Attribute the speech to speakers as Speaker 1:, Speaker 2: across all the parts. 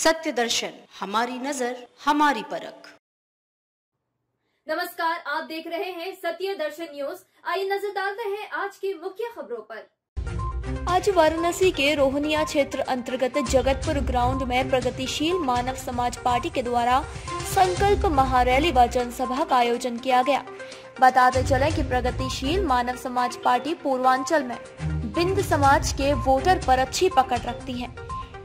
Speaker 1: सत्य दर्शन, हमारी नजर, हमारी परख।
Speaker 2: नमस्कार, आप देख रहे हैं सत्य दर्शन न्यूज। आइए नजर डालते हैं आज की मुख्य खबरों पर।
Speaker 3: आज वाराणसी के रोहनिया क्षेत्र अंतर्गत जगतपुर ग्राउंड में प्रगतिशील मानव समाज पार्टी के द्वारा संकल्प महारैली व जनसभा का आयोजन किया गया। बताते चले कि प्रगतिशील मानव समाज पार्टी पूर्वांचल में बिंद समाज के वोटर पर अच्छी पकड़ रखती है।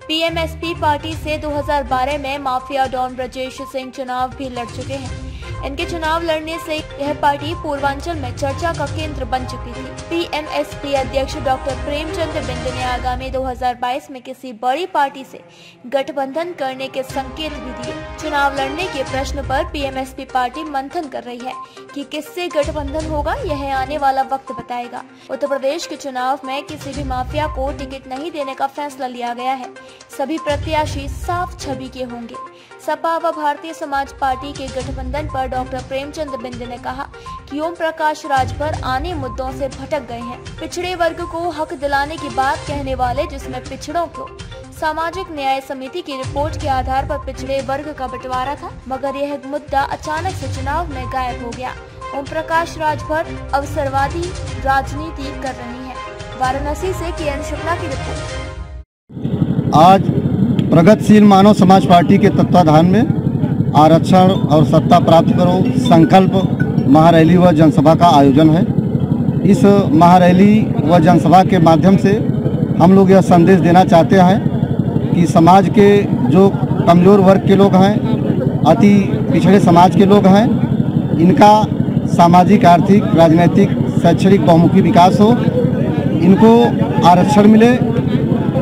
Speaker 3: पीएमएसपी पार्टी से 2012 में माफिया डॉन ब्रजेश सिंह चुनाव भी लड़ चुके हैं। इनके चुनाव लड़ने से यह पार्टी पूर्वांचल में चर्चा का केंद्र बन चुकी थी। पीएमएसपी अध्यक्ष डॉक्टर प्रेमचंद बिंद ने आगामी 2022 में किसी बड़ी पार्टी से गठबंधन करने के संकेत भी दिए। चुनाव लड़ने के प्रश्न पर पीएमएसपी पार्टी मंथन कर रही है कि किससे गठबंधन होगा, यह आने वाला वक्त बताएगा। उत्तर प्रदेश के चुनाव में किसी भी माफिया को टिकट नहीं देने का फैसला लिया गया है। सभी प्रत्याशी साफ छवि के होंगे। सपा व भारतीय समाज पार्टी के गठबंधन पर डॉक्टर प्रेमचंद बिंद ने कहा कि ओम प्रकाश राजभर आने मुद्दों से भटक गए हैं। पिछड़े वर्ग को हक दिलाने की बात कहने वाले, जिसमें पिछड़ों को सामाजिक न्याय समिति की रिपोर्ट के आधार पर पिछड़े वर्ग का बंटवारा था, मगर यह मुद्दा अचानक से चुनाव में गायब हो गया। ओम प्रकाश राजभर अवसरवादी राजनीति कर रही है। वाराणसी से केएन शुक्ला की रिपोर्ट।
Speaker 4: आज प्रगतिशील मानव समाज पार्टी के तत्वाधान में आरक्षण और सत्ता प्राप्त करो संकल्प महारैली व जनसभा का आयोजन है। इस महारैली व जनसभा के माध्यम से हम लोग यह संदेश देना चाहते हैं कि समाज के जो कमज़ोर वर्ग के लोग हैं, अति पिछड़े समाज के लोग हैं, इनका सामाजिक, आर्थिक, राजनीतिक, शैक्षणिक बहुमुखी विकास हो, इनको आरक्षण मिले,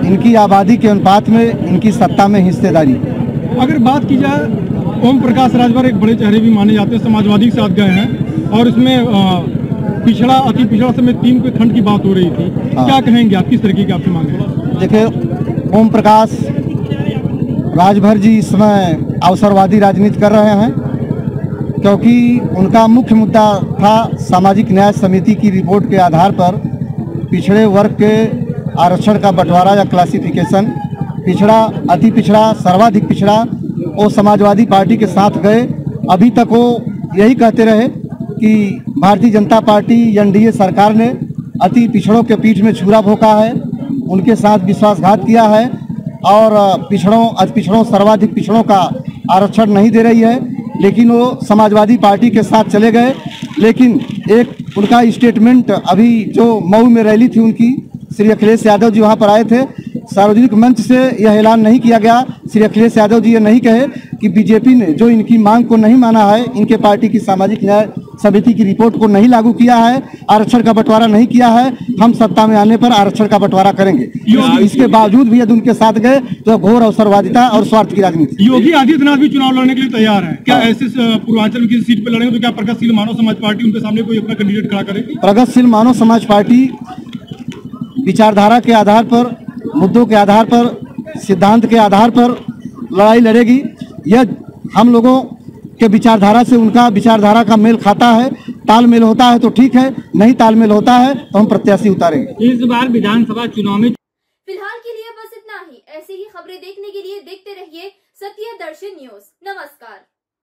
Speaker 4: इनकी आबादी के अनुपात में इनकी सत्ता में हिस्सेदारी।
Speaker 5: अगर बात की जाए, ओम प्रकाश राजभर एक बड़े चेहरे भी माने जाते हैं, समाजवादी के साथ गए हैं और इसमें पिछड़ा, अति पिछड़ा समेत 3 के खंड की बात हो रही थी। क्या कहेंगे आप, किस तरीके की आपकी मांग है?
Speaker 4: देखिए, ओम प्रकाश राजभर जी इस समय अवसरवादी राजनीति कर रहे हैं, क्योंकि उनका मुख्य मुद्दा था सामाजिक न्याय समिति की रिपोर्ट के आधार पर पिछड़े वर्ग के आरक्षण का बंटवारा या क्लासिफिकेशन, पिछड़ा, अति पिछड़ा, सर्वाधिक पिछड़ा, वो समाजवादी पार्टी के साथ गए। अभी तक वो यही कहते रहे कि भारतीय जनता पार्टी एनडीए सरकार ने अति पिछड़ों के पीठ में छुरा भोंका है, उनके साथ विश्वासघात किया है और पिछड़ों, अति पिछड़ों, सर्वाधिक पिछड़ों का आरक्षण नहीं दे रही है। लेकिन वो समाजवादी पार्टी के साथ चले गए। लेकिन एक उनका स्टेटमेंट, अभी जो मऊ में रैली थी उनकी, श्री अखिलेश यादव जी वहां पर आए थे, सार्वजनिक मंच से यह ऐलान नहीं किया गया। श्री अखिलेश यादव जी ये नहीं कहे कि बीजेपी ने जो इनकी मांग को नहीं माना है, इनके पार्टी की सामाजिक न्याय समिति की रिपोर्ट को नहीं लागू किया है, आरक्षण का बंटवारा नहीं किया है, हम सत्ता में आने पर आरक्षण का बंटवारा करेंगे। इसके बावजूद भी यदि उनके साथ गए तो घोर अवसरवादिता और स्वार्थ की राजनीति।
Speaker 5: योगी आदित्यनाथ भी चुनाव लड़ने के लिए तैयार है क्या? ऐसे पूर्वांचल में किसी सीट पर लड़ेंगे तो क्या प्रगतिशील मानव समाज पार्टी उनके सामने कोई अपना कैंडिडेट खड़ा करेगी?
Speaker 4: प्रगतिशील मानव समाज पार्टी विचारधारा के आधार पर, मुद्दों के आधार पर, सिद्धांत के आधार पर लड़ाई लड़ेगी। यह हम लोगों के विचारधारा से उनका विचारधारा का मेल खाता है, तालमेल होता है तो ठीक है, नहीं तालमेल होता है तो हम प्रत्याशी उतारेंगे।
Speaker 5: इस बार विधानसभा चुनाव में
Speaker 2: फिलहाल के लिए बस इतना ही। ऐसी ही खबरें देखने के लिए देखते रहिए सत्य दर्शन न्यूज। नमस्कार।